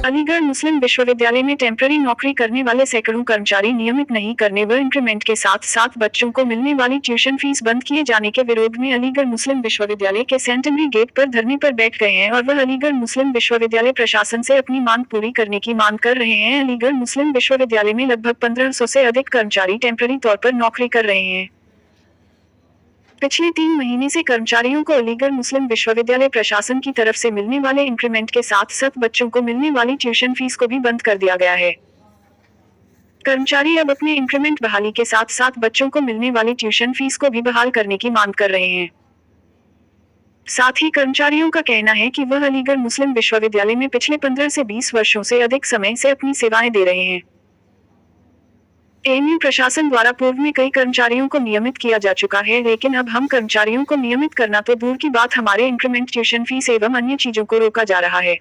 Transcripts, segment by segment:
अलीगढ़ मुस्लिम विश्वविद्यालय में टेम्पररी नौकरी करने वाले सैकड़ों कर्मचारी नियमित नहीं करने व इंक्रीमेंट के साथ साथ बच्चों को मिलने वाली ट्यूशन फीस बंद किए जाने के विरोध में अलीगढ़ मुस्लिम विश्वविद्यालय के सेंटेनरी गेट पर धरने पर बैठ गए हैं और वह अलीगढ़ मुस्लिम विश्वविद्यालय प्रशासन से अपनी मांग पूरी करने की मांग कर रहे हैं। अलीगढ़ मुस्लिम विश्वविद्यालय में लगभग 1500 से अधिक कर्मचारी टेम्पररी तौर पर नौकरी कर रहे हैं। पिछले 3 महीने से कर्मचारियों को अलीगढ़ मुस्लिम विश्वविद्यालय प्रशासन की तरफ से मिलने वाले इंक्रीमेंट के साथ साथ बच्चों को मिलने वाली ट्यूशन फीस को भी बंद कर दिया गया है। कर्मचारी अब अपने इंक्रीमेंट बहाली के साथ साथ बच्चों को मिलने वाली ट्यूशन फीस को भी बहाल करने की मांग कर रहे हैं। साथ ही कर्मचारियों का कहना है कि वह अलीगढ़ मुस्लिम विश्वविद्यालय में पिछले 15 से 20 वर्षों से अधिक समय से अपनी सेवाएं दे रहे हैं। एएमयू प्रशासन द्वारा पूर्व में कई कर्मचारियों को नियमित किया जा चुका है, लेकिन अब हम कर्मचारियों को नियमित करना तो दूर की बात, हमारे इंक्रीमेंट, ट्यूशन फीस एवं अन्य चीजों को रोका जा रहा है।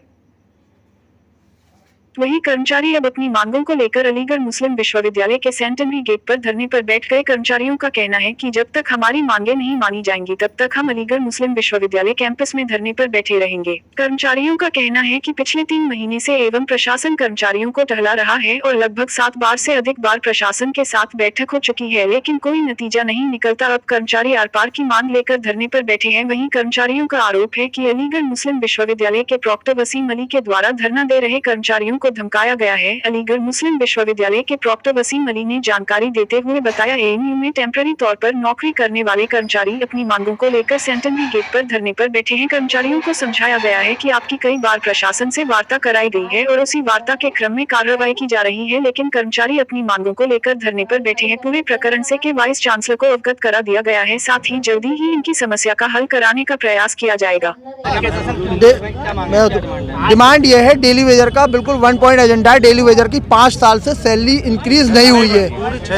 वही कर्मचारी अब अपनी मांगों को लेकर अलीगढ़ मुस्लिम विश्वविद्यालय के सेंटेनरी गेट पर धरने पर बैठ गए। कर्मचारियों का कहना है कि जब तक हमारी मांगें नहीं मानी जाएंगी तब तक हम अलीगढ़ मुस्लिम विश्वविद्यालय कैंपस में धरने पर बैठे रहेंगे। कर्मचारियों का कहना है कि पिछले 3 महीने से एवं प्रशासन कर्मचारियों को टहला रहा है और लगभग 7 बार से अधिक बार प्रशासन के साथ बैठक हो चुकी है, लेकिन कोई नतीजा नहीं निकलता। अब कर्मचारी आर पार की मांग लेकर धरने पर बैठे हैं। वहीं कर्मचारियों का आरोप है कि अलीगढ़ मुस्लिम विश्वविद्यालय के प्रॉक्टर वसीम अली के द्वारा धरना दे रहे कर्मचारियों को धमकाया गया है। अलीगढ़ मुस्लिम विश्वविद्यालय के प्रॉक्टर वसीम अली ने जानकारी देते हुए बताया, एएमयू में टेम्पररी तौर पर नौकरी करने वाले कर्मचारी अपनी मांगों को लेकर सेंटेनरी गेट पर धरने पर बैठे हैं। कर्मचारियों को समझाया गया है कि आपकी कई बार प्रशासन से वार्ता कराई गई है और उसी वार्ता के क्रम में कार्रवाई की जा रही है, लेकिन कर्मचारी अपनी मांगों को लेकर धरने पर बैठे हैं। पूरे प्रकरण से के वाइस चांसलर को अवगत करा दिया गया है, साथ ही जल्दी ही इनकी समस्या का हल कराने का प्रयास किया जाएगा। डिमांड यह है, डेली वेजर का बिल्कुल 1 पॉइंट एजेंडा है। डेली वेजर की 5 साल से सैलरी इंक्रीज नहीं हुई है।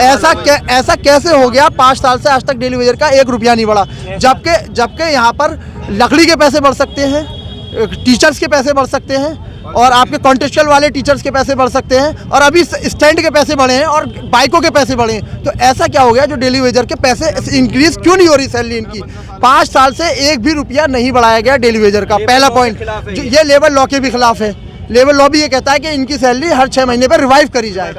ऐसा कैसे हो गया? 5 साल से आज तक डेली वेजर का 1 रुपया नहीं बढ़ा, जबकि यहाँ पर लकड़ी के पैसे बढ़ सकते हैं, टीचर्स के पैसे बढ़ सकते हैं और आपके कॉन्ट्रेक्चुअल वाले टीचर्स के पैसे बढ़ सकते हैं और अभी स्टैंड के पैसे बढ़े हैं और बाइकों के पैसे बढ़े हैं। तो ऐसा क्या हो गया जो डेली वेजर के पैसे इंक्रीज क्यों नहीं हो रही सैलरी इनकी? 5 साल से 1 भी रुपया नहीं बढ़ाया गया डेली वेजर का। पहला पॉइंट, ये लेबर लॉ के भी खिलाफ है। लेबर लॉ भी ये कहता है कि इनकी सैलरी हर 6 महीने पर रिवाइव करी जाए।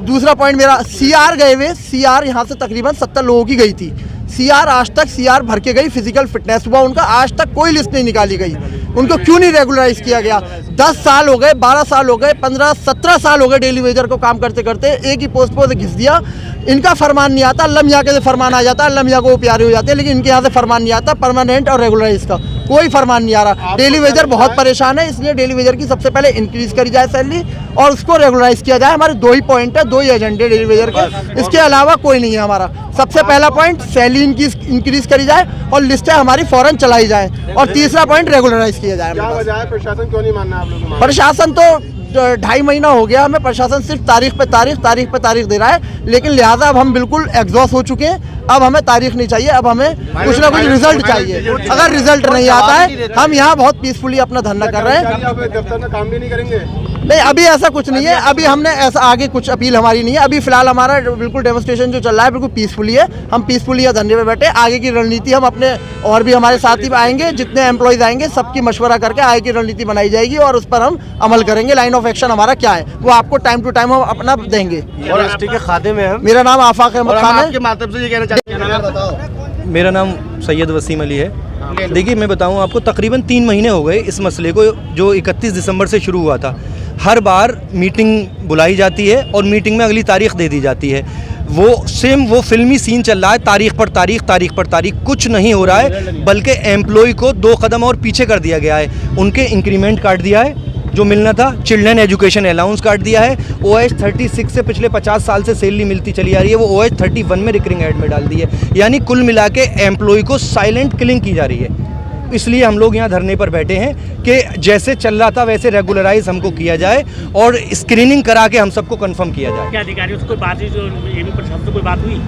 दूसरा पॉइंट मेरा, सीआर गए हुए, सीआर यहाँ से तकरीबन 70 लोगों की गई थी। सीआर आज तक सीआर भर के गई, फिजिकल फिटनेस हुआ उनका, आज तक कोई लिस्ट नहीं निकाली गई। उनको क्यों नहीं रेगुलराइज किया गया? 10 साल हो गए, 12 साल हो गए, 15, 17 साल हो गए डेली वेजर को काम करते करते। एक ही पोस्ट पर घिस दिया, इनका फरमान नहीं आता। अल्लाह मियाँ के से फरमान आ जाता है, अल्लाह मियाँ को वो प्यारे हो जाते हैं, लेकिन इनके यहाँ से फरमान नहीं आता परमानेंट और रेगुलराइज का कोई फरमान नहीं आ रहा। डेली वेजर बहुत परेशान है, इसलिए डेली वेजर की सबसे पहले इंक्रीज करी जाए सैलरी और उसको रेगुलराइज किया जाए। हमारे 2 ही पॉइंट है, 2 ही एजेंडे डेली वेजर के, इसके अलावा कोई नहीं है हमारा। सबसे पहला पॉइंट, सैलरी इंक्रीज करी जाए और लिस्टें हमारी फौरन चलाई जाए और तीसरा पॉइंट, रेगुलराइज किया जाए। क्या वजह है? प्रशासन क्यों नहीं मानना आप लोगों को? प्रशासन तो 2.5 महीना हो गया हमें, प्रशासन सिर्फ तारीख पे तारीख दे रहा है, लेकिन लिहाजा अब हम बिल्कुल एग्जॉस्ट हो चुके हैं। अब हमें तारीख नहीं चाहिए, अब हमें कुछ ना कुछ रिजल्ट चाहिए। अगर रिजल्ट नहीं आता है, हम यहाँ बहुत पीसफुली अपना धरना कर रहे हैं। दफ्तर में काम भी नहीं करेंगे? नहीं, अभी ऐसा कुछ नहीं है। अभी हमने ऐसा आगे कुछ अपील हमारी नहीं है। अभी फिलहाल हमारा बिल्कुल डेमोन्स्ट्रेशन जो चल रहा है बिल्कुल पीसफुली है। हम पीसफुली यहाँ धरने पे बैठे। आगे की रणनीति हम अपने और भी हमारे साथी आएंगे, जितने एम्प्लॉयज आएंगे सबकी मशवरा करके आगे की रणनीति बनाई जाएगी और उस पर हम अमल करेंगे। लाइन ऑफ एक्शन हमारा क्या है वो आपको टाइम टू टाइम हम अपना देंगे। के खाते में है। मेरा नाम आफाक अहमद खान है। मेरा नाम सैयद वसीम अली है। देखिए, मैं बताऊं आपको, तकरीबन 3 महीने हो गए इस मसले को, जो 31 दिसंबर से शुरू हुआ था। हर बार मीटिंग बुलाई जाती है और मीटिंग में अगली तारीख दे दी जाती है। वो फिल्मी सीन चल रहा है, तारीख पर तारीख, कुछ नहीं हो रहा है, बल्कि एम्प्लॉय को 2 कदम और पीछे कर दिया गया है। उनके इंक्रीमेंट काट दिया है जो मिलना था, चिल्ड्रन एजुकेशन अलाउंस काट दिया है, OH 36 से पिछले 50 साल से सैलरी मिलती चली आ रही है, वो OH 31 में रिकरिंग एड में डाल दी है। यानी कुल मिला के एम्प्लॉय को साइलेंट किलिंग की जा रही है। इसलिए हम लोग यहाँ धरने पर बैठे हैं कि जैसे चल रहा था वैसे रेगुलराइज हमको किया जाए और स्क्रीनिंग करा के हम सबको कंफर्म किया जाए। क्या अधिकारियों से कोई बात हुई? जो एएमयू प्रशासन से कोई बात हुई?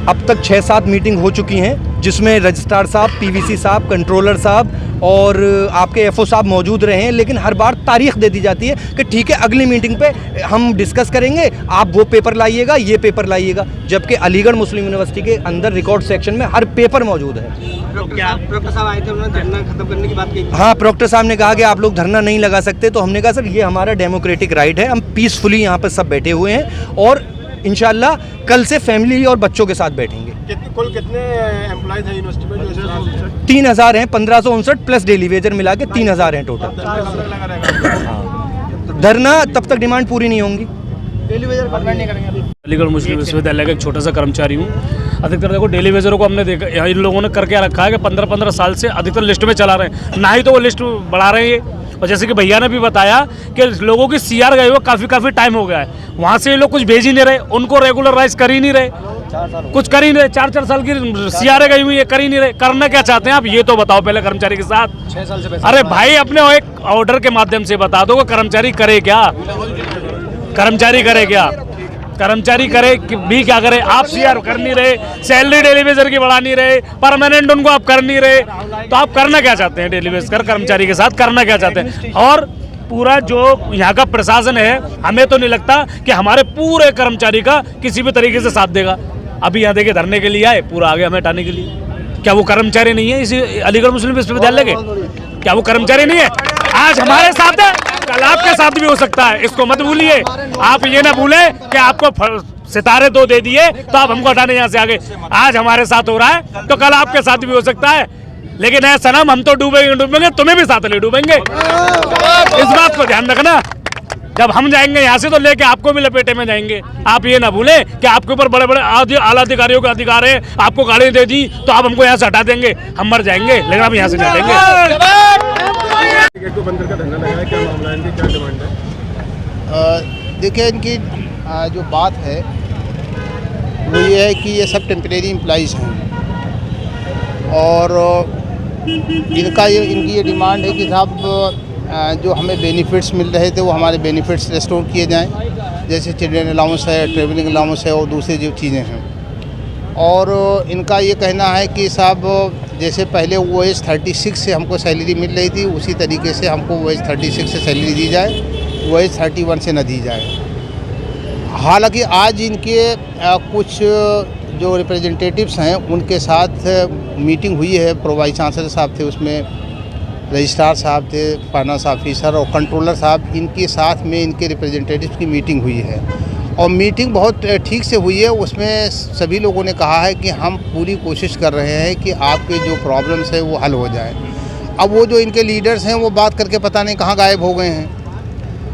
अब तक 6-7 मीटिंग हो चुकी हैं, जिसमें रजिस्ट्रार साहब, पीवीसी साहब, कंट्रोलर साहब और आपके एफओ साहब मौजूद रहे हैं। लेकिन हर बार तारीख दे दी जाती है कि ठीक है अगली मीटिंग पे हम डिस्कस करेंगे, आप वो पेपर लाइएगा, ये पेपर लाइएगा। जबकि अलीगढ़ मुस्लिम यूनिवर्सिटी के अंदर रिकॉर्ड सेक्शन में हर पेपर मौजूद है। प्रोक्टर साहब आए थे, उन्होंने धरना खत्म करने की बात की। हाँ, प्रोक्टर साहब ने कहा कि आप लोग धरना नहीं लगा सकते, तो हमने कहा सर ये हमारा डेमोक्रेटिक राइट है, हम पीसफुली यहाँ पर सब बैठे हुए हैं और इंशाल्लाह कल से फैमिली और बच्चों के साथ बैठेंगे। कुल कितने एम्प्लॉइज हैं यूनिवर्सिटी में? जो 3000 हैं, 1559 प्लस डेली वेजर मिला के 3000 हैं टोटल। धरना तब तक डिमांड पूरी नहीं होंगी। डेली वेजर परमानेंट नहीं करेंगे। अलीगढ़ मुस्लिम विश्वविद्यालय का एक छोटा सा कर्मचारी हूँ। अधिकतर देखो डेली वेजरों को हमने देखा, इन लोगों ने करके रखा है कि 15-15 साल से अधिकतर लिस्ट में चला रहे हैं, ना ही तो वो लिस्ट बढ़ा रहे हैं। और जैसे कि भैया ने भी बताया कि लोगों की सीआर गए हुए काफ़ी टाइम हो गया है, वहाँ से ये लोग कुछ भेज ही नहीं रहे, उनको रेगुलराइज कर ही नहीं रहे, कुछ कर ही नहीं रहे। 4-4 साल की सीआर गई हुई है, कर ही नहीं रहे। करना क्या चाहते हैं आप ये तो बताओ पहले कर्मचारी के साथ। 6 साल से अरे भाई अपने एक ऑर्डर के माध्यम से बता दो कर्मचारी करे क्या, कर्मचारी करे क्या, कर्मचारी करे भी क्या करे। आप सीआर कर नहीं रहे, सैलरी डेली वेजर की बढ़ा नहीं रहे, परमानेंट उनको आप कर नहीं रहे, तो आप करना क्या चाहते हैं? डेली वेजर कर्मचारी के साथ करना क्या चाहते हैं? और पूरा जो यहाँ का प्रशासन है, हमें तो नहीं लगता कि हमारे पूरे कर्मचारी का किसी भी तरीके से साथ देगा। अभी यहाँ देखिए धरने के लिए आए, पूरा आगे हमें हटाने के लिए। क्या वो कर्मचारी नहीं है इसी अलीगढ़ मुस्लिम विश्वविद्यालय के? क्या वो कर्मचारी नहीं है? आज हमारे साथ है, कल आपके साथ भी हो सकता है, इसको मत भूलिए। आप ये ना भूलें कि आपको सितारे 2 दे दिए तो आप हमको हटाने यहाँ से आगे। आज हमारे साथ हो रहा है तो कल आपके साथ भी हो सकता है। लेकिन ऐसा ना हम तो डूबेंगे, तुम्हें भी साथ ले डूबेंगे। इस बात को ध्यान रखना। जब हम जाएंगे यहाँ से तो लेके आपको भी लपेटे में जाएंगे। आप ये ना भूलें कि आपके ऊपर बड़े बड़े आला अधिकारियों का अधिकार है, आपको गाड़ी दे दी तो आप हमको यहाँ से हटा देंगे, हम मर जाएंगे, लेकिन हम यहाँ से नहीं हटेंगे। गेट को बंद करके धरना लगाया, क्या मामला है, इनकी क्या डिमांड है? देखिए इनकी जो बात है वो ये है कि ये सब टेम्परेरी एम्प्लॉइज़ हैं और इनकी ये डिमांड है कि साहब जो हमें बेनिफिट्स मिल रहे थे वो हमारे बेनिफिट्स रिस्टोर किए जाएं, जैसे चिल्ड्रन अलाउंस है, ट्रेवलिंग अलाउंस है और दूसरी जो चीज़ें हैं। और इनका ये कहना है कि साहब जैसे पहले वो एज 36 से हमको सैलरी मिल रही थी, उसी तरीके से हमको वो एज 36 से सैलरी दी जाए, वो एज 31 से न दी जाए। हालांकि आज इनके कुछ जो रिप्रेजेंटेटिव्स हैं उनके साथ मीटिंग हुई है, प्रो वाइस चांसलर साहब थे उसमें, रजिस्ट्रार साहब थे, फाइनेंस ऑफिसर और कंट्रोलर साहब, इनके साथ में इनके रिप्रेजेंटेटिव्स की मीटिंग हुई है और मीटिंग बहुत ठीक से हुई है। उसमें सभी लोगों ने कहा है कि हम पूरी कोशिश कर रहे हैं कि आपके जो प्रॉब्लम्स है वो हल हो जाए। अब वो जो इनके लीडर्स हैं वो बात करके पता नहीं कहाँ गायब हो गए हैं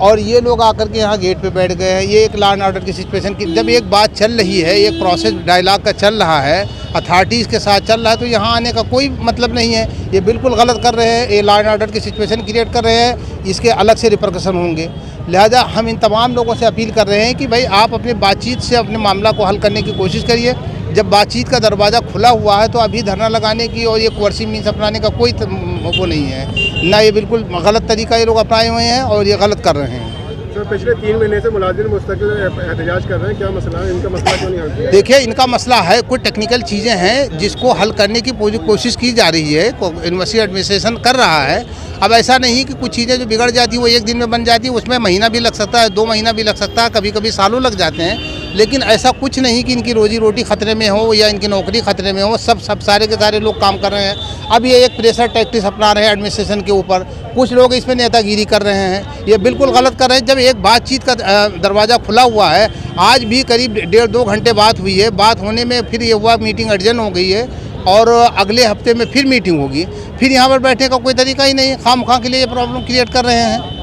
और ये लोग आकर के यहाँ गेट पे बैठ गए हैं। ये एक लॉ एंड ऑर्डर की सिचुएशन की जब एक बात चल रही है, एक प्रोसेस डायलॉग का चल रहा है, अथॉरिटीज़ के साथ चल रहा है, तो यहाँ आने का कोई मतलब नहीं है। ये बिल्कुल गलत कर रहे हैं, ये लॉ एंड ऑर्डर की सिचुएशन क्रिएट कर रहे हैं, इसके अलग से रिपरकशन होंगे। लिहाजा हम इन तमाम लोगों से अपील कर रहे हैं कि भाई आप अपनी बातचीत से अपने मामला को हल करने की कोशिश करिए। जब बातचीत का दरवाज़ा खुला हुआ है तो अभी धरना लगाने की और ये कोर्सी मीन्स अपनाने का कोई वो नहीं है ना। ये बिल्कुल गलत तरीका ये लोग अपनाए हुए हैं और ये गलत कर रहे हैं। सर पिछले 3 महीने से मुलाजिम मुस्तकिल एहतजाज कर रहे हैं, क्या मसला है? इनका मसला क्यों नहीं हल किया? देखिए इनका मसला है, कुछ टेक्निकल चीज़ें हैं जिसको हल करने की कोशिश की जा रही है, यूनिवर्सिटी एडमिनिस्ट्रेशन कर रहा है। अब ऐसा नहीं कि कुछ चीज़ें जो बिगड़ जाती है वो एक दिन में बन जाती है, उसमें महीना भी लग सकता है, 2 महीना भी लग सकता है, कभी कभी सालों लग जाते हैं। लेकिन ऐसा कुछ नहीं कि इनकी रोजी रोटी ख़तरे में हो या इनकी नौकरी ख़तरे में हो। सब सारे के सारे लोग काम कर रहे हैं। अब ये एक प्रेशर टैक्टिक्स अपना रहे हैं एडमिनिस्ट्रेशन के ऊपर, कुछ लोग इसमें नेतागिरी कर रहे हैं, ये बिल्कुल गलत कर रहे हैं। जब एक बातचीत का दरवाज़ा खुला हुआ है, आज भी करीब 1.5-2 घंटे बात हुई है, बात होने में फिर ये हुआ मीटिंग अर्जेंट हो गई है और अगले हफ्ते में फिर मीटिंग होगी। फिर यहाँ पर बैठने का कोई तरीका ही नहीं है, खामखा के लिए ये प्रॉब्लम क्रिएट कर रहे हैं।